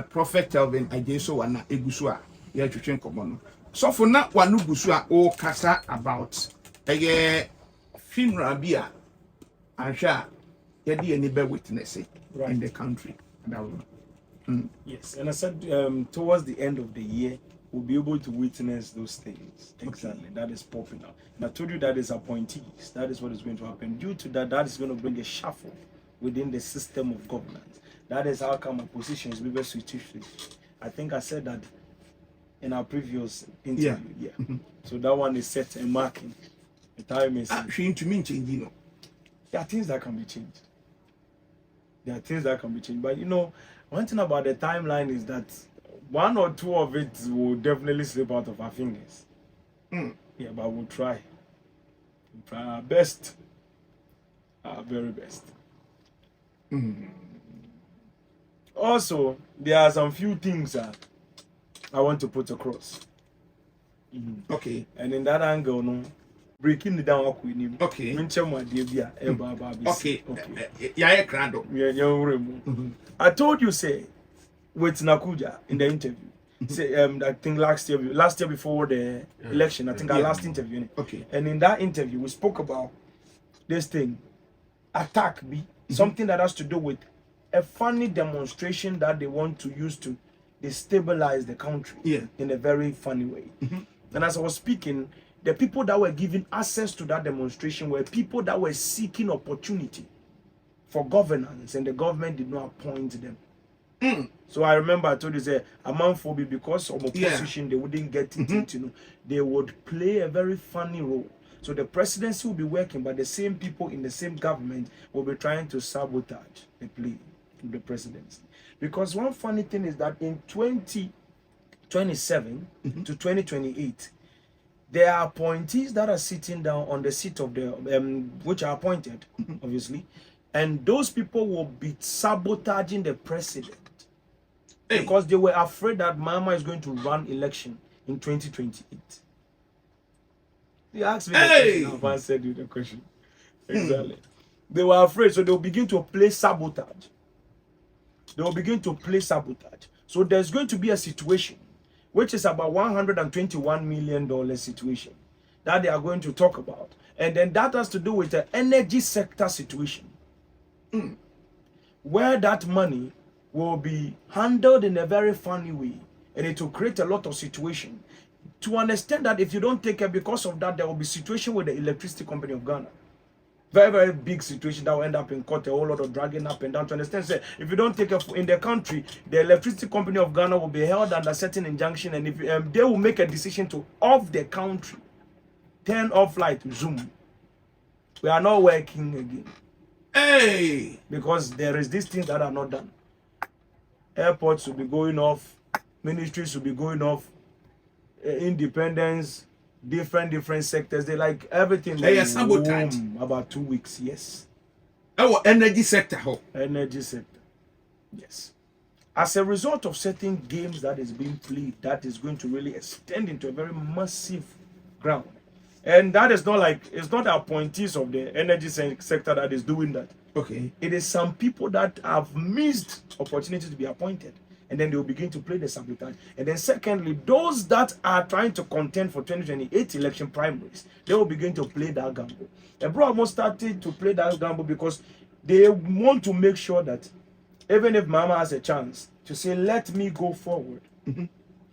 Prophet Telvin, I guess so, and Egusua, yeah, to change common. So for now, one Gusua or Casa about a funeral beer, and share any bear witness in the country. Yes, and I said towards the end of the year, we'll be able to witness those things. Exactly, okay. That is popping up. And I told you that is appointees. That is what is going to happen. Due to that, that is going to bring a shuffle within the system of governance. That is how come oppositions will be switched. I think I said that in our previous interview. Yeah. So that one is set and marking. The time is. To me, changing. There are things that can be changed. There are things that can be changed. But you know, one thing about the timeline is that one or two of it will definitely slip out of our fingers. Yeah, but we'll try. We'll try our best. Our very best. Also, there are some few things I want to put across. Okay. And in that angle, no, breaking it down. Okay. Okay. Yeah, I told you, say, with Nakuja in the interview. Say, I think last year before the election, I think our last interview. Okay. And in that interview, we spoke about this thing, attack B, something that has to do with a funny demonstration that they want to use to destabilize the country in a very funny way. And as I was speaking, the people that were given access to that demonstration were people that were seeking opportunity for governance, and the government did not appoint them. So I remember I told you, say, Amanfobi, because of opposition, they wouldn't get it, you know, they would play a very funny role. So the presidency will be working, but the same people in the same government will be trying to sabotage the play of the presidency. Because one funny thing is that in 2027 to 2028, there are appointees that are sitting down on the seat of the, which are appointed, obviously, and those people will be sabotaging the president. Because they were afraid that Mahama is going to run election in 2028. You asked me the question, I've answered you the question. Exactly. They were afraid, so they'll begin to play sabotage. They will begin to play sabotage. So there's going to be a situation, which is about $121 million situation, that they are going to talk about. And then that has to do with the energy sector situation, where that money will be handled in a very funny way, and it will create a lot of situation. To understand that if you don't take care, because of that, there will be situation with the electricity company of Ghana. Very, very big situation that will end up in court, a whole lot of dragging up and down. To understand, say, if you don't take care in the country, the electricity company of Ghana will be held under certain injunction, and if they will make a decision to off the country, turn off light, zoom. We are not working again. Because there is these things that are not done. Airports will be going off, ministries will be going off, independence, different sectors. They like everything. They are sabotage. About 2 weeks, yes. Oh, energy sector. Energy sector, yes. As a result of certain games that is being played, that is going to really extend into a very massive ground. And that is not like, it's not the appointees of the energy sector that is doing that. Okay. It is some people that have missed opportunity to be appointed, and then they will begin to play the sabotage. And then secondly, those that are trying to contend for 2028 election primaries, they will begin to play that gamble. And bro almost started to play that gamble because they want to make sure that even if Mahama has a chance to say, let me go forward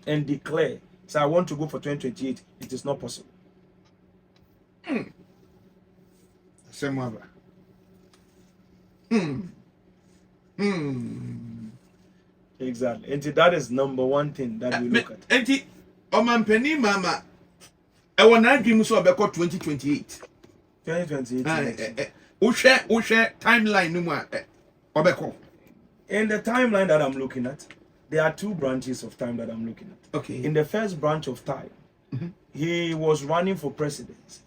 and declare, so I want to go for 2028, it is not possible. Same way. Exactly. And that is number one thing that we look at. And Omampeni Mama, I want to give you so about 2028. 2028. Ushe timeline number Obeko. In the timeline that I'm looking at, there are two branches of time that I'm looking at. Okay. In the first branch of time, he was running for presidency.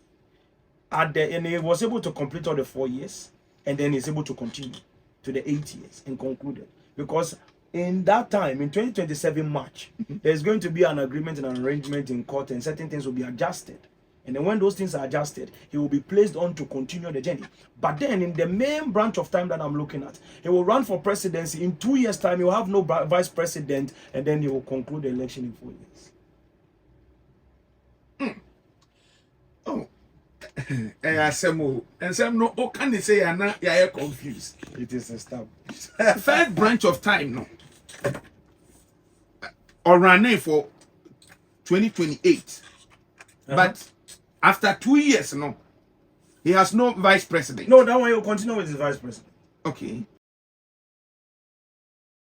And he was able to complete all the 4 years, and then he's able to continue to the 8 years and concluded. Because in that time, in 2027 March, there's going to be an agreement and an arrangement in court, and certain things will be adjusted. And then when those things are adjusted, he will be placed on to continue the journey. But then in the main branch of time that I'm looking at, he will run for presidency. In 2 years' time, he will have no vice president, and then he will conclude the election in 4 years. Oh. And some no, oh, can they say you're confused? It is established. First branch of time, no. Or running for 2028. But after 2 years, no. He has no vice president. No, that one he will continue with his vice president. Okay.